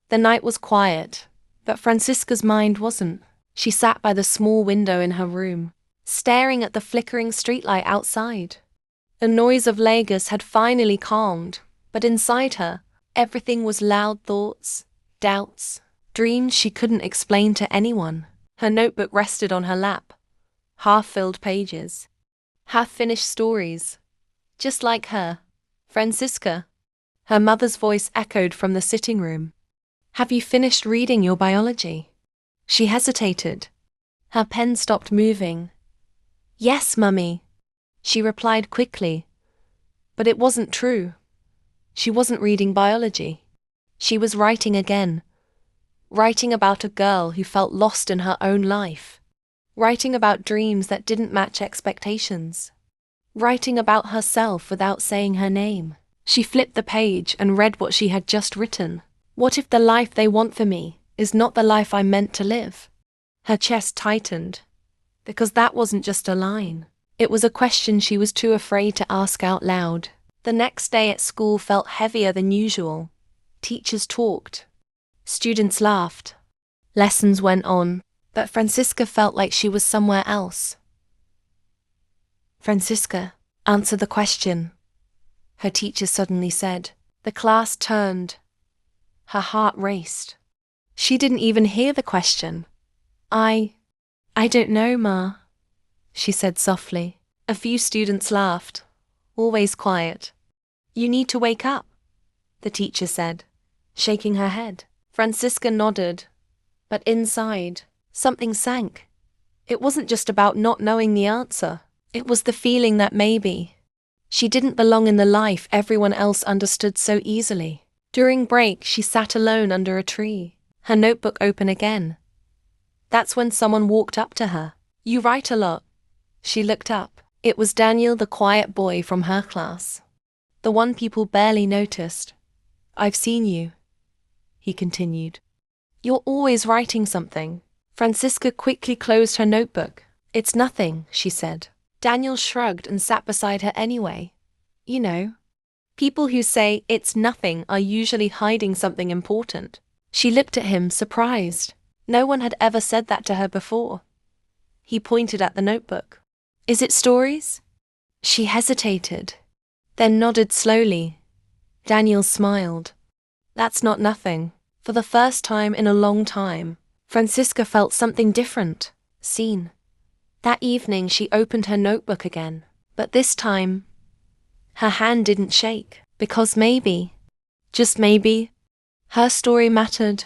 The night was quiet, but Francisca's mind wasn't. She sat by the small window in her room, staring at the flickering streetlight outside. The noise of Lagos had finally calmed, but inside her, everything was loud thoughts, doubts, dreams she couldn't explain to anyone. Her notebook rested on her lap. Half-filled pages. Half-finished stories. Just like her. Francisca. Her mother's voice echoed from the sitting room. "Have you finished reading your biology?" She hesitated. Her pen stopped moving. "Yes, Mummy," she replied quickly. But it wasn't true. She wasn't reading biology. She was writing again. Writing about a girl who felt lost in her own life. Writing about dreams that didn't match expectations. Writing about herself without saying her name. She flipped the page and read what she had just written. What if the life they want for me is not the life I'm meant to live? Her chest tightened, because that wasn't just a line. It was a question she was too afraid to ask out loud. The next day at school felt heavier than usual. Teachers talked. Students laughed. Lessons went on, but Francisca felt like she was somewhere else. "Francisca, answer the question," her teacher suddenly said. The class turned. Her heart raced. She didn't even hear the question. I don't know, Ma," she said softly. A few students laughed, always quiet. "You need to wake up," the teacher said, shaking her head. Francisca nodded, but inside, something sank. It wasn't just about not knowing the answer. It was the feeling that maybe she didn't belong in the life everyone else understood so easily. During break, she sat alone under a tree, her notebook open again. That's when someone walked up to her. "You write a lot." She looked up. It was Daniel, the quiet boy from her class. The one people barely noticed. "I've seen you," he continued. "You're always writing something." Francisca quickly closed her notebook. "It's nothing," she said. Daniel shrugged and sat beside her anyway. You know, people who say it's nothing are usually hiding something important. She looked at him, surprised. No one had ever said that to her before. He pointed at the notebook. "Is it stories?" She hesitated, then nodded slowly. Daniel smiled. "That's not nothing." For the first time in a long time, Francisca felt something different, seen. That evening she opened her notebook again, but this time, her hand didn't shake, because maybe, just maybe, her story mattered